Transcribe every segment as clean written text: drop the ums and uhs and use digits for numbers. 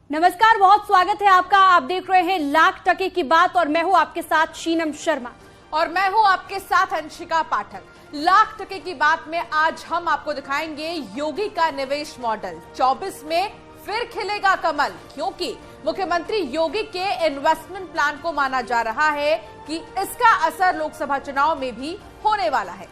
नमस्कार, बहुत स्वागत है आपका। आप देख रहे हैं लाख टके की बात और मैं हूं आपके साथ शीनम शर्मा और मैं हूं आपके साथ अंशिका पाठक। लाख टके की बात में आज हम आपको दिखाएंगे योगी का निवेश मॉडल। 24 में फिर खिलेगा कमल, क्योंकि मुख्यमंत्री योगी के इन्वेस्टमेंट प्लान को माना जा रहा है कि इसका असर लोकसभा चुनाव में भी होने वाला है।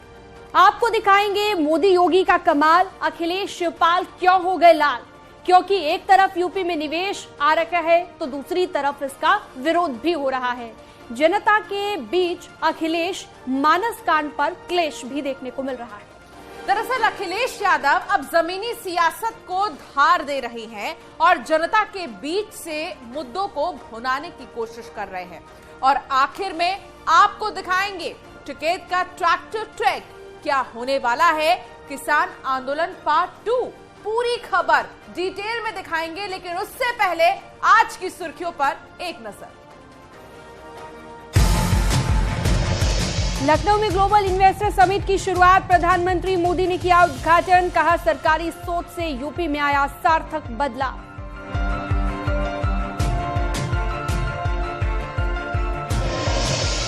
आपको दिखाएंगे मोदी योगी का कमाल। अखिलेश शिवपाल क्यों हो गए लाल? क्योंकि एक तरफ यूपी में निवेश आ रखा है तो दूसरी तरफ इसका विरोध भी हो रहा है। जनता के बीच अखिलेश मानस कांड पर क्लेश भी देखने को मिल रहा है। दरअसल अखिलेश यादव अब जमीनी सियासत को धार दे रहे हैं और जनता के बीच से मुद्दों को भुनाने की कोशिश कर रहे हैं। और आखिर में आपको दिखाएंगे टिकैत का ट्रैक्टर ट्रैक क्या होने वाला है। किसान आंदोलन पार्ट 2 पूरी खबर डिटेल में दिखाएंगे, लेकिन उससे पहले आज की सुर्खियों पर एक नजर। लखनऊ में ग्लोबल इन्वेस्टर समिट की शुरुआत। प्रधानमंत्री मोदी ने किया उद्घाटन। कहा, सरकारी सोच से यूपी में आया सार्थक बदलाव।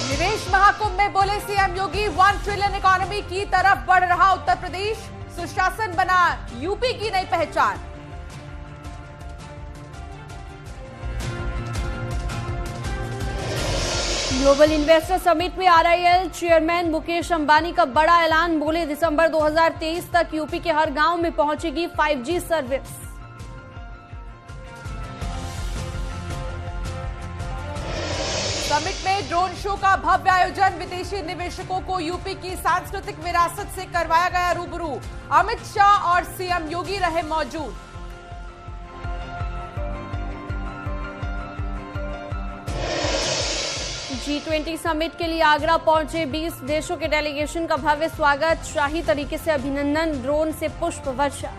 निवेश महाकुंभ में बोले सीएम योगी, 1 ट्रिलियन इकोनॉमी की तरफ बढ़ रहा उत्तर प्रदेश। सुशासन बना यूपी की नई पहचान। ग्लोबल इन्वेस्टर समिट में आरआईएल चेयरमैन मुकेश अंबानी का बड़ा ऐलान। बोले, दिसंबर 2023 तक यूपी के हर गांव में पहुंचेगी 5G सर्विस। समिट में ड्रोन शो का भव्य आयोजन। विदेशी निवेशकों को यूपी की सांस्कृतिक विरासत से करवाया गया रूबरू। अमित शाह और सीएम योगी रहे मौजूद। G20 समिट के लिए आगरा पहुंचे 20 देशों के डेलीगेशन का भव्य स्वागत। शाही तरीके से अभिनंदन, ड्रोन से पुष्प वर्षा।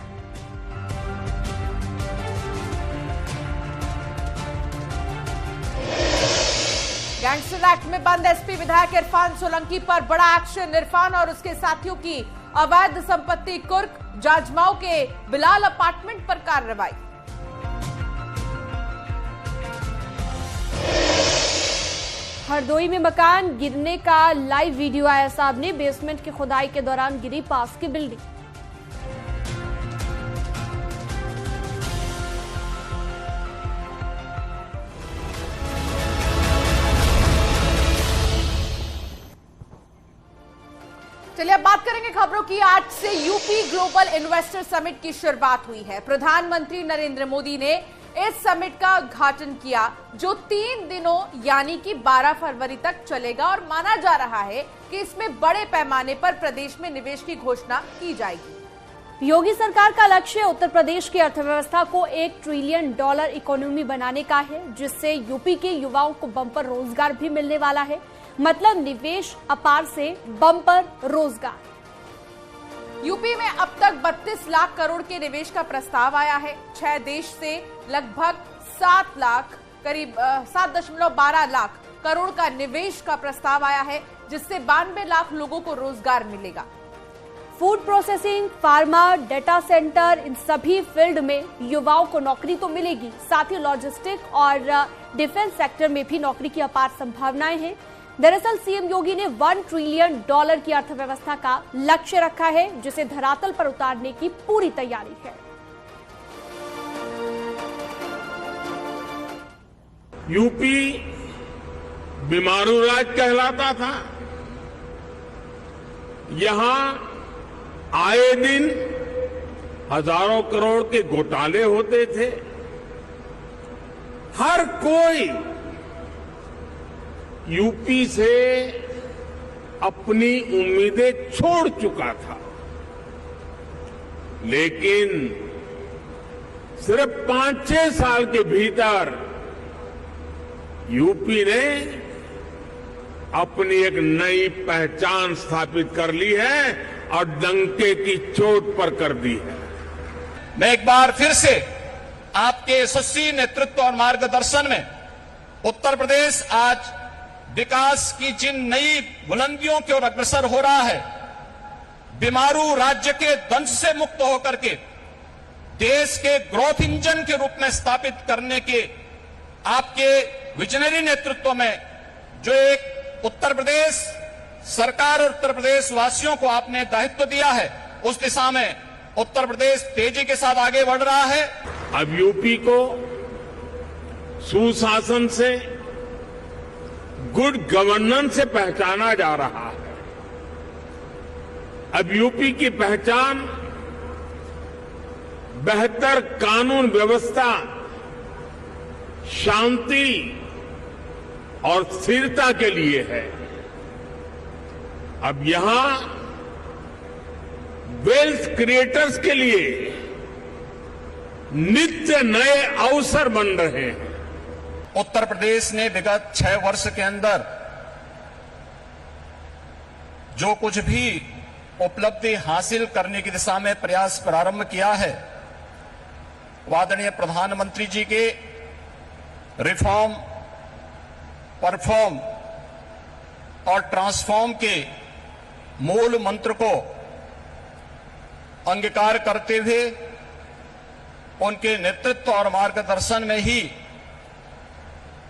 गैंगस्टर एक्ट में बंद एसपी विधायक इरफान सोलंकी पर बड़ा एक्शन। इरफान और उसके साथियों की अवैध संपत्ति कुर्क। जाजमाऊ के बिलाल अपार्टमेंट पर कार्रवाई। हरदोई में मकान गिरने का लाइव वीडियो आया सामने। बेसमेंट की खुदाई के दौरान गिरी पास की बिल्डिंग। चलिए अब बात करेंगे खबरों की। आज से यूपी ग्लोबल इन्वेस्टर समिट की शुरुआत हुई है। प्रधानमंत्री नरेंद्र मोदी ने इस समिट का उद्घाटन किया, जो 3 दिनों यानी कि 12 फरवरी तक चलेगा और माना जा रहा है कि इसमें बड़े पैमाने पर प्रदेश में निवेश की घोषणा की जाएगी। योगी सरकार का लक्ष्य उत्तर प्रदेश की अर्थव्यवस्था को $1 ट्रिलियन इकोनॉमी बनाने का है, जिससे यूपी के युवाओं को बम्पर रोजगार भी मिलने वाला है। मतलब निवेश अपार से बम्पर रोजगार। यूपी में अब तक 32 लाख करोड़ के निवेश का प्रस्ताव आया है। 6 देश से लगभग 7 लाख, करीब 7.12 लाख करोड़ का निवेश का प्रस्ताव आया है, जिससे 92 लाख लोगों को रोजगार मिलेगा। Food processing, pharma, data center, इन सभी फील्ड में युवाओं को नौकरी तो मिलेगी। साथ ही लॉजिस्टिक और डिफेंस सेक्टर में भी नौकरी की अपार संभावनाएं हैं। दरअसल सीएम योगी ने $1 ट्रिलियन की अर्थव्यवस्था का लक्ष्य रखा है, जिसे धरातल पर उतारने की पूरी तैयारी है। यूपी बीमारू राज्य कहलाता था। यहां आए दिन हजारों करोड़ के घोटाले होते थे। हर कोई यूपी से अपनी उम्मीदें छोड़ चुका था, लेकिन सिर्फ 5-6 साल के भीतर यूपी ने अपनी एक नई पहचान स्थापित कर ली है और डंके की चोट पर कर दी है। मैं एक बार फिर से आपके यशस्वी नेतृत्व और मार्गदर्शन में उत्तर प्रदेश आज विकास की जिन नई बुलंदियों की ओर अग्रसर हो रहा है, बीमारू राज्य के दंश से मुक्त होकर के देश के ग्रोथ इंजन के रूप में स्थापित करने के आपके विजनरी नेतृत्व में जो एक उत्तर प्रदेश सरकार और उत्तर प्रदेश वासियों को आपने दायित्व दिया है, उस दिशा में उत्तर प्रदेश तेजी के साथ आगे बढ़ रहा है। अब यूपी को सुशासन से, गुड गवर्नेंस से पहचाना जा रहा है। अब यूपी की पहचान बेहतर कानून व्यवस्था, शांति और स्थिरता के लिए है। अब यहां वेल्थ क्रिएटर्स के लिए नित्य नए अवसर बन रहे हैं। उत्तर प्रदेश ने विगत 6 वर्ष के अंदर जो कुछ भी उपलब्धि हासिल करने की दिशा में प्रयास प्रारंभ किया है, आदरणीय प्रधानमंत्री जी के रिफॉर्म, परफॉर्म और ट्रांसफॉर्म के मूल मंत्र को अंगीकार करते हुए उनके नेतृत्व और मार्गदर्शन में ही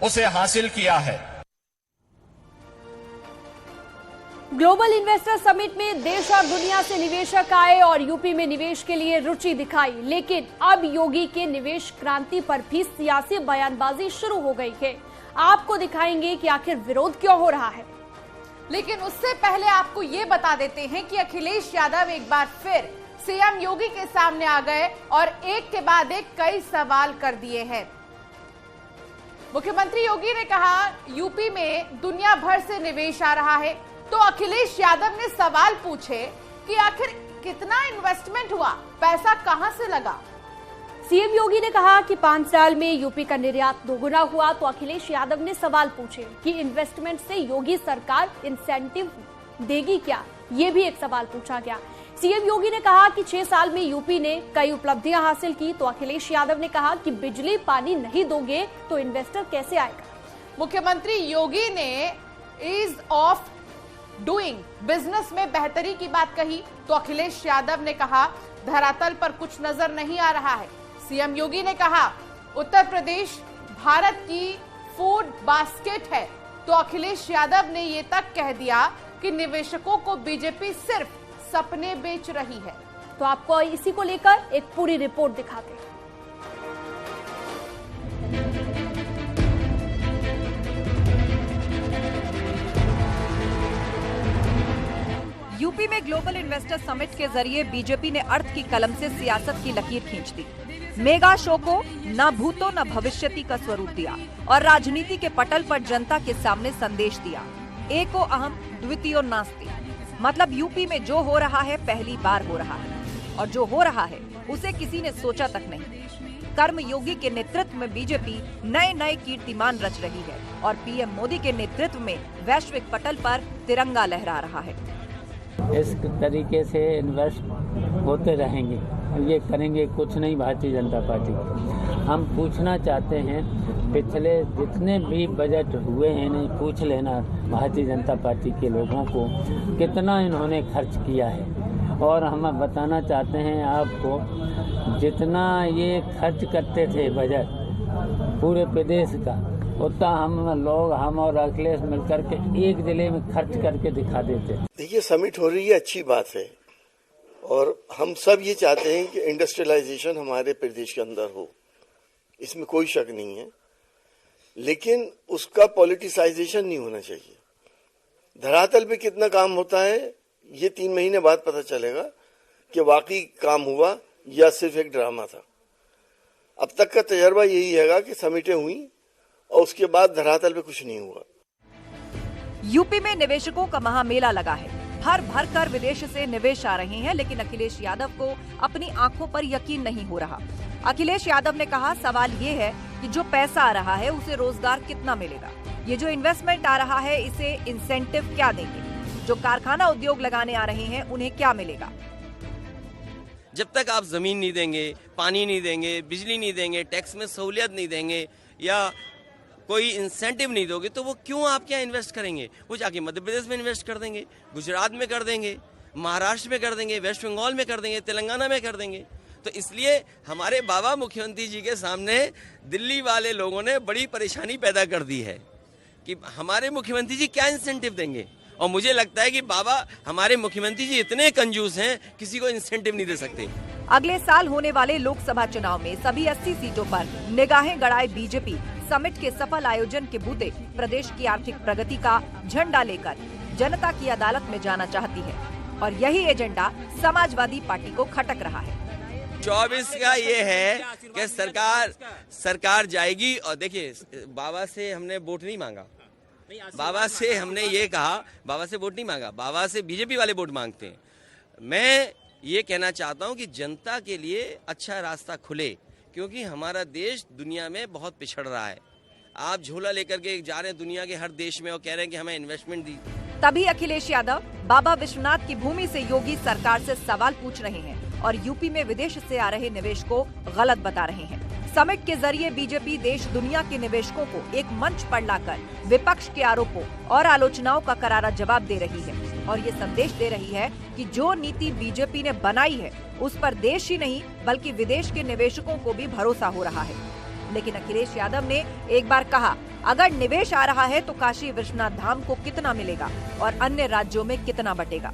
उसे हासिल किया है। ग्लोबल इन्वेस्टर समिट में देश और दुनिया से निवेशक आए और यूपी में निवेश के लिए रुचि दिखाई, लेकिन अब योगी के निवेश क्रांति पर भी सियासी बयानबाजी शुरू हो गई है। आपको दिखाएंगे कि आखिर विरोध क्यों हो रहा है। लेकिन उससे पहले आपको ये बता देते हैं कि अखिलेश यादव एक बार फिर सीएम योगी के सामने आ गए और एक के बाद एक कई सवाल कर दिए हैं। मुख्यमंत्री योगी ने कहा यूपी में दुनिया भर से निवेश आ रहा है, तो अखिलेश यादव ने सवाल पूछे कि आखिर कितना इन्वेस्टमेंट हुआ, पैसा कहां से लगा। सीएम योगी ने कहा कि 5 साल में यूपी का निर्यात दोगुना हुआ, तो अखिलेश यादव ने सवाल पूछे कि इन्वेस्टमेंट से योगी सरकार इंसेंटिव देगी क्या, ये भी एक सवाल पूछा गया। सीएम योगी ने कहा कि 6 साल में यूपी ने कई उपलब्धियां हासिल की, तो अखिलेश यादव ने कहा कि बिजली पानी नहीं दोगे तो इन्वेस्टर कैसे आएगा। मुख्यमंत्री योगी ने ईज ऑफ डूइंग बिजनेस में बेहतरी की बात कही, तो अखिलेश यादव ने कहा धरातल पर कुछ नजर नहीं आ रहा है। सीएम योगी ने कहा उत्तर प्रदेश भारत की फूड बास्केट है, तो अखिलेश यादव ने ये तक कह दिया कि निवेशकों को बीजेपी सिर्फ सपने बेच रही है। तो आपको इसी को लेकर एक पूरी रिपोर्ट दिखाते हैं। यूपी में ग्लोबल इन्वेस्टर समिट के जरिए बीजेपी ने अर्थ की कलम से सियासत की लकीर खींच दी। मेगा शो को न भूतो न भविष्यति का स्वरूप दिया और राजनीति के पटल पर जनता के सामने संदेश दिया, एको अहम द्वितीयो नास्ति। मतलब यूपी में जो हो रहा है पहली बार हो रहा है, और जो हो रहा है उसे किसी ने सोचा तक नहीं। कर्म योगी के नेतृत्व में बीजेपी नए नए कीर्तिमान रच रही है और पीएम मोदी के नेतृत्व में वैश्विक पटल पर तिरंगा लहरा रहा है। इस तरीके से इन्वेस्ट होते रहेंगे, ये करेंगे कुछ नहीं भारतीय जनता पार्टी। हम पूछना चाहते हैं पिछले जितने भी बजट हुए हैं, नहीं पूछ लेना भारतीय जनता पार्टी के लोगों को कितना इन्होंने खर्च किया है। और हम बताना चाहते हैं आपको, जितना ये खर्च करते थे बजट पूरे प्रदेश का, उतना हम और अखिलेश मिलकर के एक जिले में खर्च करके दिखा देते। देखिए, समिट हो रही है, अच्छी बात है, और हम सब ये चाहते हैं कि इंडस्ट्रियलाइजेशन हमारे प्रदेश के अंदर हो, इसमें कोई शक नहीं है, लेकिन उसका पॉलिटिसाइजेशन नहीं होना चाहिए। धरातल पे कितना काम होता है ये 3 महीने बाद पता चलेगा कि वाकई काम हुआ या सिर्फ एक ड्रामा था। अब तक का तजर्बा यही है कि समिटें हुई और उसके बाद धरातल पे कुछ नहीं हुआ। यूपी में निवेशकों का महामेला लगा है, भर भर कर विदेश से निवेश आ रहे हैं, लेकिन अखिलेश यादव को अपनी आंखों पर यकीन नहीं हो रहा। अखिलेश यादव ने कहा सवाल ये है कि जो पैसा आ रहा है उसे रोजगार कितना मिलेगा, ये जो इन्वेस्टमेंट आ रहा है इसे इंसेंटिव क्या देंगे, जो कारखाना उद्योग लगाने आ रहे हैं उन्हें क्या मिलेगा। जब तक आप जमीन नहीं देंगे, पानी नहीं देंगे, बिजली नहीं देंगे, टैक्स में सहूलियत नहीं देंगे या कोई इंसेंटिव नहीं दोगे, तो वो क्यों आप क्या इन्वेस्ट करेंगे। वो जाके मध्य प्रदेश में इन्वेस्ट कर देंगे, गुजरात में कर देंगे, महाराष्ट्र में कर देंगे, वेस्ट बंगाल में कर देंगे, तेलंगाना में कर देंगे। तो इसलिए हमारे बाबा मुख्यमंत्री जी के सामने दिल्ली वाले लोगों ने बड़ी परेशानी पैदा कर दी है कि हमारे मुख्यमंत्री जी क्या इंसेंटिव देंगे। और मुझे लगता है कि बाबा हमारे मुख्यमंत्री जी इतने कंजूस हैं, किसी को इंसेंटिव नहीं दे सकते। अगले साल होने वाले लोकसभा चुनाव में सभी 80 सीटों पर निगाहें गड़ाए बीजेपी समिट के सफल आयोजन के बूते प्रदेश की आर्थिक प्रगति का झंडा लेकर जनता की अदालत में जाना चाहती है और यही एजेंडा समाजवादी पार्टी को खटक रहा है। 24 का ये है कि सरकार जाएगी। और देखिए, बाबा से हमने वोट नहीं मांगा, बाबा से हमने ये कहा, बाबा से वोट नहीं मांगा, बाबा से बीजेपी वाले वोट मांगते हैं। मैं ये कहना चाहता हूँ कि जनता के लिए अच्छा रास्ता खुले, क्योंकि हमारा देश दुनिया में बहुत पिछड़ रहा है। आप झोला लेकर के जा रहे हैं दुनिया के हर देश में और कह रहे हैं कि हमें इन्वेस्टमेंट दी। तभी अखिलेश यादव बाबा विश्वनाथ की भूमि से योगी सरकार से सवाल पूछ रहे हैं और यूपी में विदेश से आ रहे निवेश को गलत बता रहे हैं। समिट के जरिए बीजेपी देश दुनिया के निवेशकों को एक मंच पर लाकर विपक्ष के आरोपों और आलोचनाओं का करारा जवाब दे रही है और ये संदेश दे रही है कि जो नीति बीजेपी ने बनाई है उस पर देश ही नहीं बल्कि विदेश के निवेशकों को भी भरोसा हो रहा है। लेकिन अखिलेश यादव ने एक बार कहा, अगर निवेश आ रहा है तो काशी विश्वनाथ धाम को कितना मिलेगा और अन्य राज्यों में कितना बटेगा।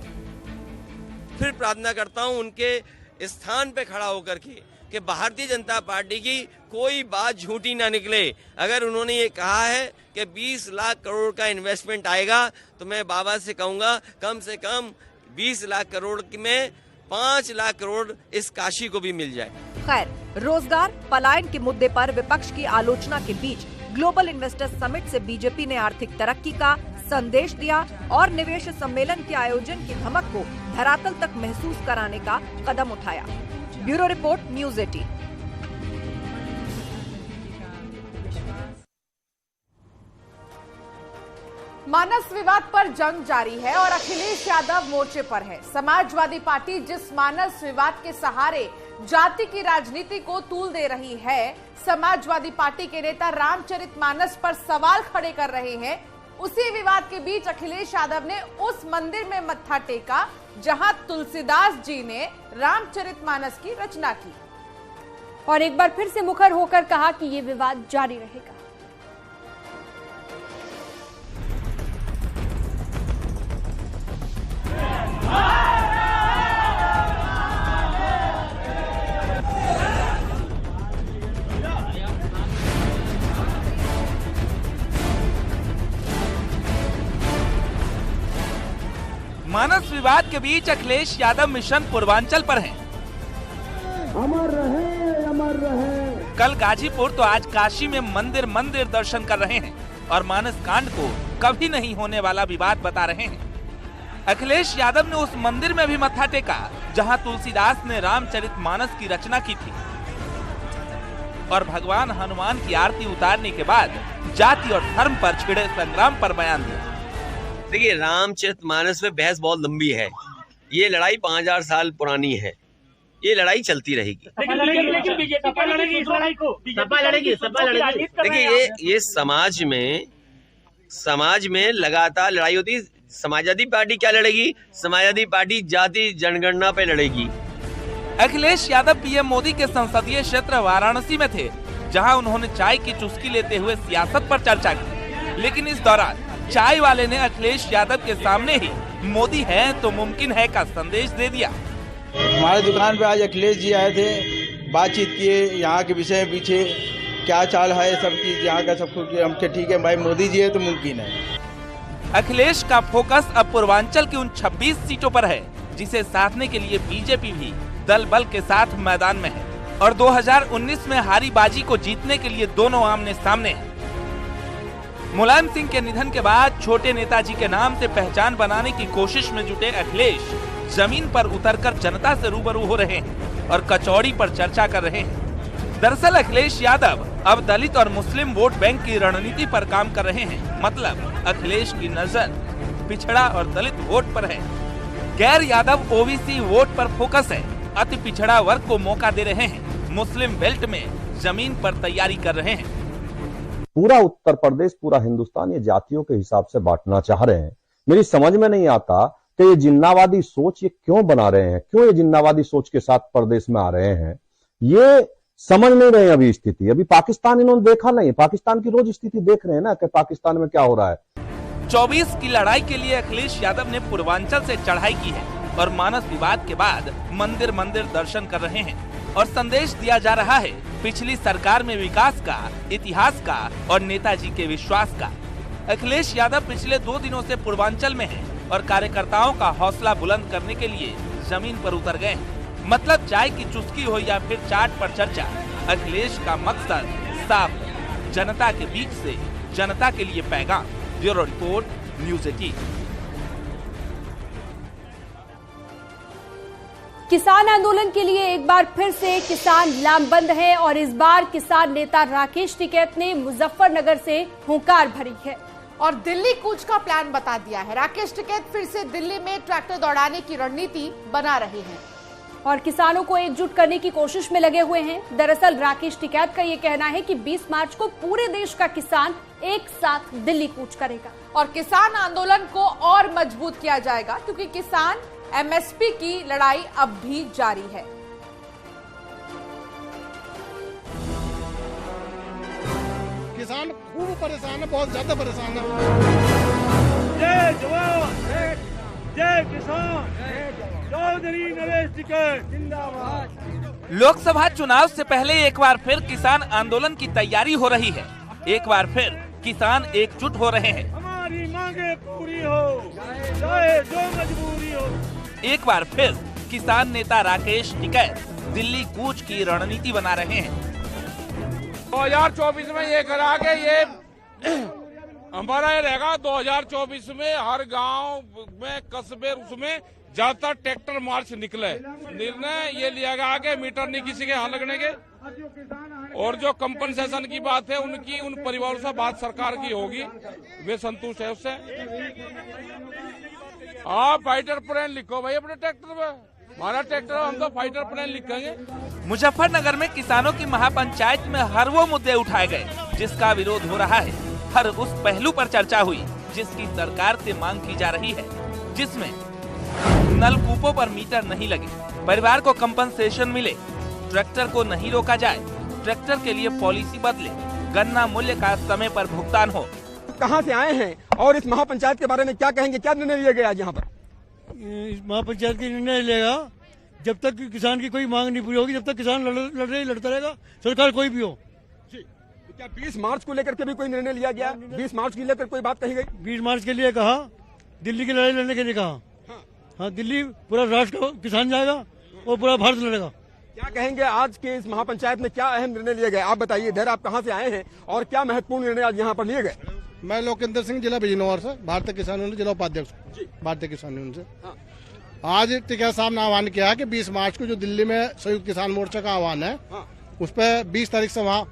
फिर प्रार्थना करता हूं उनके स्थान पे खड़ा होकर के कि भारतीय जनता पार्टी की कोई बात झूठी ना निकले। अगर उन्होंने ये कहा है कि 20 लाख करोड़ का इन्वेस्टमेंट आएगा तो मैं बाबा से कहूंगा कम से कम 20 लाख करोड़ में 5 लाख करोड़ इस काशी को भी मिल जाए। खैर, रोजगार पलायन के मुद्दे पर विपक्ष की आलोचना के बीच ग्लोबल इन्वेस्टर्स समिट से बीजेपी ने आर्थिक तरक्की का संदेश दिया और निवेश सम्मेलन के आयोजन की धमक को धरातल तक महसूस कराने का कदम उठाया। Bureau report, news 18। मानस विवाद पर जंग जारी है और अखिलेश यादव मोर्चे पर है। समाजवादी पार्टी जिस मानस विवाद के सहारे जाति की राजनीति को तूल दे रही है, समाजवादी पार्टी के नेता रामचरितमानस पर सवाल खड़े कर रहे हैं। उसी विवाद के बीच अखिलेश यादव ने उस मंदिर में मत्था टेका जहां तुलसीदास जी ने रामचरितमानस की रचना की और एक बार फिर से मुखर होकर कहा कि ये विवाद जारी रहेगा। मानस विवाद के बीच अखिलेश यादव मिशन पूर्वांचल पर हैं। अमर रहे, अमर रहे। कल गाजीपुर तो आज काशी में मंदिर मंदिर दर्शन कर रहे हैं और मानस कांड को कभी नहीं होने वाला विवाद बता रहे हैं। अखिलेश यादव ने उस मंदिर में भी मत्था टेका जहां तुलसीदास ने रामचरितमानस की रचना की थी और भगवान हनुमान की आरती उतारने के बाद जाति और धर्म पर छिड़े संग्राम पर बयान दिया। देखिए, रामचरितमानस में बहस बहुत लंबी है। ये लड़ाई 5000 साल पुरानी है। ये लड़ाई चलती रहेगी। देखिए, ये समाज में लगातार लड़ाई होती है। समाजवादी पार्टी क्या लड़ेगी? समाजवादी पार्टी जाति जनगणना पे लड़ेगी। अखिलेश यादव पीएम मोदी के संसदीय क्षेत्र वाराणसी में थे, जहां उन्होंने चाय की चुस्की लेते हुए सियासत पर चर्चा की। लेकिन इस दौरान चाय वाले ने अखिलेश यादव के सामने ही मोदी है तो मुमकिन है का संदेश दे दिया। हमारे दुकान पे आज अखिलेश जी आए थे, बातचीत किए, यहाँ के विषय पीछे क्या चाल है सबकी, यहाँ का सब कुछ हम ठीक है भाई, मोदी जी है तो मुमकिन है। अखिलेश का फोकस अब पूर्वांचल की उन 26 सीटों पर है जिसे साधने के लिए बीजेपी भी दल बल के साथ मैदान में है और 2019 में हारी बाजी को जीतने के लिए दोनों आमने सामने हैं। मुलायम सिंह के निधन के बाद छोटे नेताजी के नाम से पहचान बनाने की कोशिश में जुटे अखिलेश जमीन पर उतरकर जनता से रूबरू हो रहे हैं और कचौड़ी पर चर्चा कर रहे हैं। दरअसल अखिलेश यादव अब दलित और मुस्लिम वोट बैंक की रणनीति पर काम कर रहे हैं। मतलब अखिलेश की नजर पिछड़ा और दलित वोट पर है। गैर यादव ओबीसी वोट पर फोकस है। अति पिछड़ा वर्ग को मौका दे रहे हैं। मुस्लिम बेल्ट में जमीन पर तैयारी कर रहे हैं। पूरा उत्तर प्रदेश, पूरा हिंदुस्तान ये जातियों के हिसाब से बांटना चाह रहे हैं। मेरी समझ में नहीं आता कि ये जिन्नावादी सोच ये क्यों बना रहे हैं, क्यों ये जिन्नावादी सोच के साथ प्रदेश में आ रहे हैं, ये समझ नहीं रहे हैं अभी स्थिति। अभी पाकिस्तान इन्होंने देखा नहीं, पाकिस्तान की रोज स्थिति देख रहे हैं ना कि पाकिस्तान में क्या हो रहा है। 24 की लड़ाई के लिए अखिलेश यादव ने पूर्वांचल से चढ़ाई की है और मानस विवाद के बाद मंदिर मंदिर दर्शन कर रहे हैं और संदेश दिया जा रहा है पिछली सरकार में विकास का, इतिहास का और नेताजी के विश्वास का। अखिलेश यादव पिछले 2 दिनों से पूर्वांचल में हैं और कार्यकर्ताओं का हौसला बुलंद करने के लिए जमीन पर उतर गए हैं। मतलब चाय की चुस्की हो या फिर चाट पर चर्चा, अखिलेश का मकसद साफ है, जनता के बीच से जनता के लिए पैगाम। Bureau report, news 18। किसान आंदोलन के लिए एक बार फिर से किसान लामबंद है और इस बार किसान नेता राकेश टिकैत ने मुजफ्फरनगर से हुंकार भरी है और दिल्ली कूच का प्लान बता दिया है। राकेश टिकैत फिर से दिल्ली में ट्रैक्टर दौड़ाने की रणनीति बना रहे हैं और किसानों को एकजुट करने की कोशिश में लगे हुए हैं। दरअसल राकेश टिकैत का ये कहना है कि 20 मार्च को पूरे देश का किसान एक साथ दिल्ली कूच करेगा और किसान आंदोलन को और मजबूत किया जाएगा क्योंकि किसान एमएसपी की लड़ाई अब भी जारी है। किसान खूब परेशान है, बहुत ज्यादा परेशान है। जय जवान, जय किसान, चौधरी नरेश टिकैत जिंदाबाद। लोकसभा चुनाव से पहले एक बार फिर किसान आंदोलन की तैयारी हो रही है। एक बार फिर किसान एकजुट हो रहे हैं। हमारी मांगे पूरी हो, चाहे जो मजबूरी हो। एक बार फिर किसान नेता राकेश टिकैत दिल्ली कूच की रणनीति बना रहे हैं। 2024 में ये करा के ये हमारा ये रहेगा 2024 में हर गांव में, कस्बे, उसमें ज्यादातर ट्रैक्टर मार्च निकले। निर्णय ये लिया गया कि मीटर नहीं किसी के यहाँ लगने के और जो कंपनसेशन की बात है उनकी उन परिवारों से बात सरकार की होगी, वे संतुष्ट है उससे। आप फाइटर प्लान लिखो भाई अपने ट्रैक्टर में, हमारा ट्रैक्टर हम तो फाइटर प्लान लिखेंगे। मुजफ्फरनगर में किसानों की महापंचायत में हर वो मुद्दे उठाए गए जिसका विरोध हो रहा है। हर उस पहलू पर चर्चा हुई जिसकी सरकार से मांग की जा रही है, जिसमें नलकूपों पर मीटर नहीं लगे, परिवार को कंपनसेशन मिले, ट्रैक्टर को नहीं रोका जाए, ट्रैक्टर के लिए पॉलिसी बदले, गन्ना मूल्य का समय पर भुगतान हो। कहां से आए हैं और इस महापंचायत के बारे में क्या कहेंगे, क्या निर्णय लिया गया आज यहाँ पर? इस महापंचायत की निर्णय लेगा जब तक किसान की कोई मांग नहीं पूरी होगी, जब तक किसान लड़ता रहेगा, सरकार कोई भी हो। तो क्या 20 मार्च को लेकर के भी कोई निर्णय लिया गया? 20 मार्च को लेकर कोई बात कही गई? 20 मार्च के लिए कहा, दिल्ली की लड़ाई लड़ने के लिए कहा। हाँ, दिल्ली पूरा राष्ट्र किसान जाएगा और पूरा भारत लड़ेगा। क्या कहेंगे आज के इस महापंचायत में क्या अहम निर्णय लिए गए? आप बताइए, इधर आप कहाँ से आए हैं और क्या महत्वपूर्ण निर्णय आज यहाँ पर लिए गए? मैं लोकेंद्र सिंह, जिला बिजनौर से, भारतीय किसान यूनियन जिला उपाध्यक्ष, भारतीय किसान यूनियन से। आज टिकैत साहब ने आह्वान किया है कि 20 मार्च को जो दिल्ली में संयुक्त किसान मोर्चा का आह्वान है, उस पर 20 तारीख से वहाँ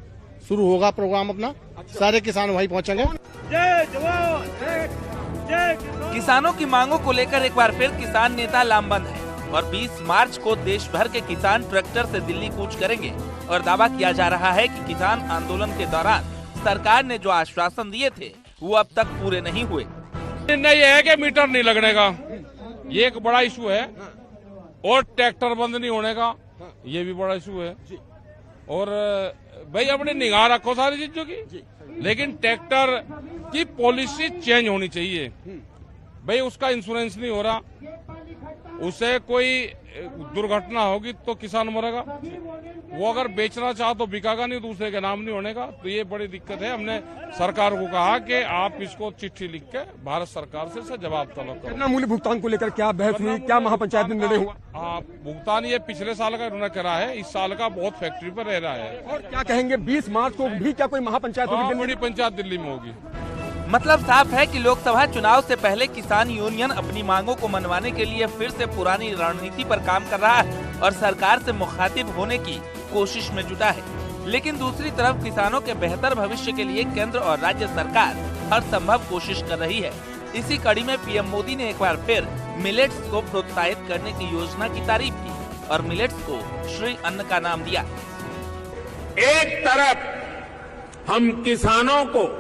शुरू होगा प्रोग्राम अपना। सारे किसान वहीं पहुँचेंगे। जय जवान, जय किसान। किसानों की मांगों को लेकर एक बार फिर किसान नेता लामबंद है और 20 मार्च को देश भर के किसान ट्रैक्टर से दिल्ली कूच करेंगे और दावा किया जा रहा है कि किसान आंदोलन के दौरान सरकार ने जो आश्वासन दिए थे वो अब तक पूरे नहीं हुए। निर्णय ये है कि मीटर नहीं लगने का, ये एक बड़ा इशू है, और ट्रैक्टर बंद नहीं होने का, ये भी बड़ा इशू है। और भाई अपनी निगाह रखो सारी चीजों की, लेकिन ट्रैक्टर की पॉलिसी चेंज होनी चाहिए। भाई उसका इंश्योरेंस नहीं हो रहा, उसे कोई दुर्घटना होगी तो किसान मरेगा, वो अगर बेचना चाहे तो बिकागा नहीं, दूसरे के नाम नहीं होने का, तो ये बड़ी दिक्कत है। हमने सरकार को कहा कि आप इसको चिट्ठी लिख के भारत सरकार से जवाब तलब करो। गन्ना मूल्य भुगतान को लेकर क्या बहस हुई, क्या महापंचायत में निर्णय हुआ? भुगतान ये पिछले साल का उन्होंने करा है, इस साल का बहुत फैक्ट्री पर रह रहा है। और क्या कहेंगे 20 मार्च को भी क्या कोई महापंचायत होगी? बड़ी पंचायत दिल्ली में होगी। मतलब साफ है कि लोकसभा चुनाव से पहले किसान यूनियन अपनी मांगों को मनवाने के लिए फिर से पुरानी रणनीति पर काम कर रहा है और सरकार से मुखातिब होने की कोशिश में जुटा है। लेकिन दूसरी तरफ किसानों के बेहतर भविष्य के लिए केंद्र और राज्य सरकार हर संभव कोशिश कर रही है। इसी कड़ी में पीएम मोदी ने एक बार फिर मिलेट्स को प्रोत्साहित करने की योजना की तारीफ की और मिलेट्स को श्री अन्न का नाम दिया। एक तरफ हम किसानों को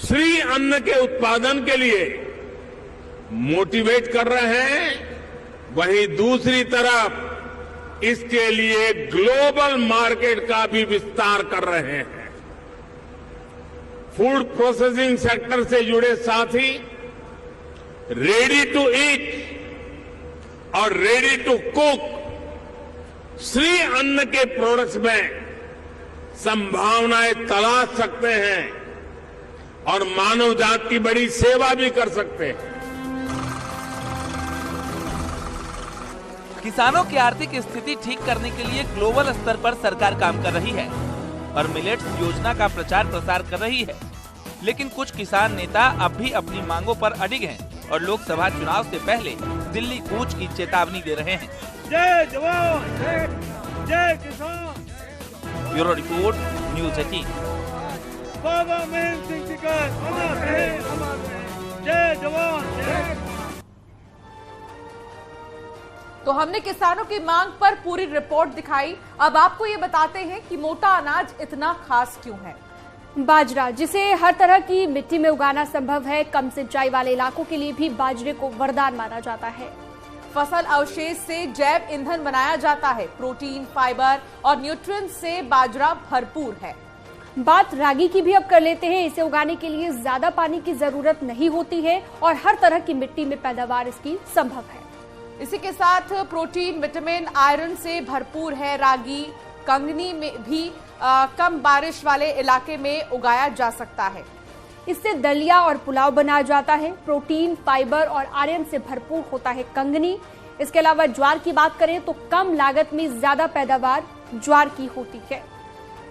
श्री अन्न के उत्पादन के लिए मोटिवेट कर रहे हैं, वहीं दूसरी तरफ इसके लिए ग्लोबल मार्केट का भी विस्तार कर रहे हैं। फूड प्रोसेसिंग सेक्टर से जुड़े साथी रेडी टू ईट और रेडी टू कुक श्री अन्न के प्रोडक्ट्स में संभावनाएं तलाश सकते हैं और मानव जात की बड़ी सेवा भी कर सकते हैं। किसानों की आर्थिक स्थिति ठीक करने के लिए ग्लोबल स्तर पर सरकार काम कर रही है और मिलेट्स योजना का प्रचार प्रसार कर रही है, लेकिन कुछ किसान नेता अब भी अपनी मांगों पर अडिग हैं और लोकसभा चुनाव से पहले दिल्ली कूच की चेतावनी दे रहे हैं। जय जवान जय किसान। Bureau report, news 18। बाबा महेंद्र सिंह जी का अमर रहे, अमर रहे। जय जवान जय। तो हमने किसानों की मांग पर पूरी रिपोर्ट दिखाई। अब आपको ये बताते हैं कि मोटा अनाज इतना खास क्यों है। बाजरा, जिसे हर तरह की मिट्टी में उगाना संभव है, कम सिंचाई वाले इलाकों के लिए भी बाजरे को वरदान माना जाता है। फसल अवशेष से जैव ईंधन बनाया जाता है। प्रोटीन, फाइबर और न्यूट्रिएंट्स से बाजरा भरपूर है। बात रागी की भी अब कर लेते हैं। इसे उगाने के लिए ज्यादा पानी की जरूरत नहीं होती है और हर तरह की मिट्टी में पैदावार इसकी संभव है। इसी के साथ प्रोटीन, विटामिन, आयरन से भरपूर है रागी। कंगनी में भी कम बारिश वाले इलाके में उगाया जा सकता है। इससे दलिया और पुलाव बनाया जाता है। प्रोटीन, फाइबर और आयरन से भरपूर होता है कंगनी। इसके अलावा ज्वार की बात करें तो कम लागत में ज्यादा पैदावार ज्वार की होती है।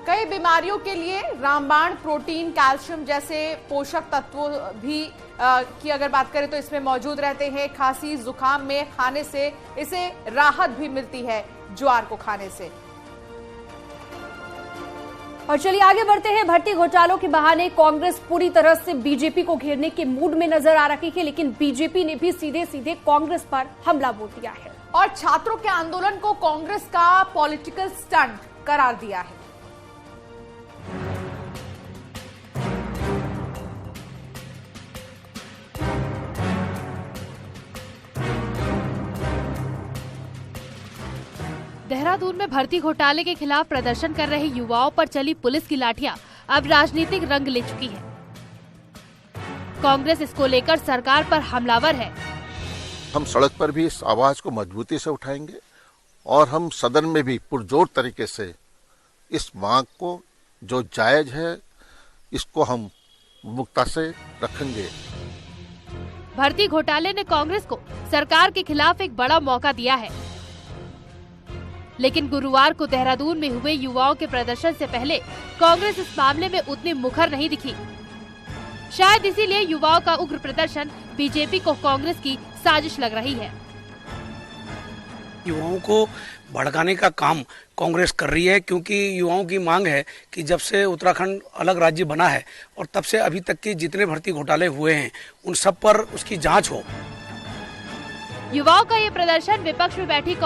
कई बीमारियों के लिए रामबाण प्रोटीन, कैल्शियम जैसे पोषक तत्वों भी की अगर बात करें तो इसमें मौजूद रहते हैं। खांसी, जुकाम में खाने से इसे राहत भी मिलती है ज्वार को खाने से। और चलिए आगे बढ़ते हैं। भर्ती घोटालों के बहाने कांग्रेस पूरी तरह से बीजेपी को घेरने के मूड में नजर आ रही है, लेकिन बीजेपी ने भी सीधे सीधे कांग्रेस पर हमला बोल दिया है और छात्रों के आंदोलन को कांग्रेस का पॉलिटिकल स्टंट करार दिया है। देहरादून में भर्ती घोटाले के खिलाफ प्रदर्शन कर रहे युवाओं पर चली पुलिस की लाठियां अब राजनीतिक रंग ले चुकी है। कांग्रेस इसको लेकर सरकार पर हमलावर है। हम सड़क पर भी इस आवाज को मजबूती से उठाएंगे और हम सदन में भी पुरजोर तरीके से इस मांग को जो जायज है इसको हम मुक्ता से रखेंगे। भर्ती घोटाले ने कांग्रेस को सरकार के खिलाफ एक बड़ा मौका दिया है, लेकिन गुरुवार को देहरादून में हुए युवाओं के प्रदर्शन से पहले कांग्रेस इस मामले में उतनी मुखर नहीं दिखी। शायद इसीलिए युवाओं का उग्र प्रदर्शन बीजेपी को कांग्रेस की साजिश लग रही है। युवाओं को भड़काने का काम कांग्रेस कर रही है, क्योंकि युवाओं की मांग है कि जब से उत्तराखंड अलग राज्य बना है और तब से अभी तक के जितने भर्ती घोटाले हुए हैं उन सब पर उसकी जांच हो। युवाओं का ये प्रदर्शन विपक्ष में बैठी कांग्रेस